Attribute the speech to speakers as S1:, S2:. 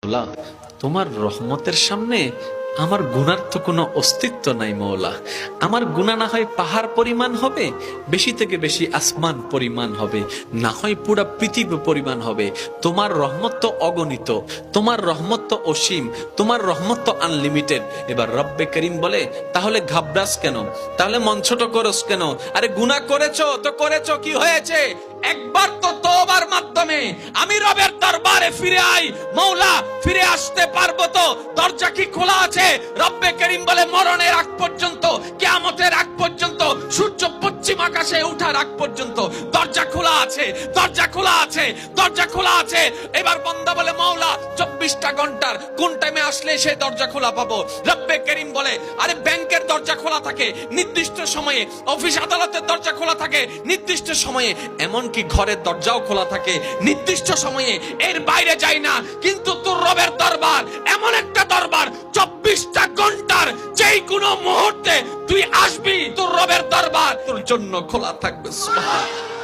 S1: মৌলা, তোমার রহমতের সামনে আমার গুনার তো কোনো অস্তিত্ব নাই মৌলা। আমার গুনাহ না হয় পাহাড় পরিমাণ হবে, বেশি থেকে বেশি আসমান পরিমাণ হবে, না হয় পুরা পৃথিবী পরিমাণ হবে। তোমার রহমত তো অগণিত, তোমার রহমত তো অসীম, তোমার রহমত তো আনলিমিটেড। এবার রব্বে করিম বলে, তাহলে ঘাবড়াস কেন, তাহলে মন ছোট করস কেন? আরে গুনাহ করেছো তো করেছো, কি হয়েছে? একবার তো তওবার মাধ্যমে আমি রবের দরবারে ফিরে আই। মৌলা, ফিরে আসতে পারবো তো? দরজা কি খোলা আছে? রব্বে করিম বলে, মরণের আগ পর্যন্ত, কিয়ামতের আগ পর্যন্ত, সূর্য পশ্চিম আকাশে ওঠার আগ পর্যন্ত দরজা খোলা আছে, দরজা খোলা আছে, দরজা খোলা আছে। এবার বান্দা বলে, মৌলা 24টা ঘন্টার কোন টাইমে আসলে সেই দরজা খোলা পাবো? রব্বে করিম বলে, আরে ব্যাংকের দরজা খোলা থাকে নির্দিষ্ট সময়ে, অফিস আদালতের দরজা খোলা থাকে নির্দিষ্ট সময়ে, এমনকি ঘরের দরজাও খোলা থাকে নির্দিষ্ট সময়ে, এর বাইরে যাই না। কিন্তু তোর রবের দরবার এমন একটা দরবার, 24টা ঘন্টার যেই কোনো মুহূর্তে তুই আসবি, তোর রবের দরবার তোর জন্য খোলা থাকবে। সুবহানাল্লাহ।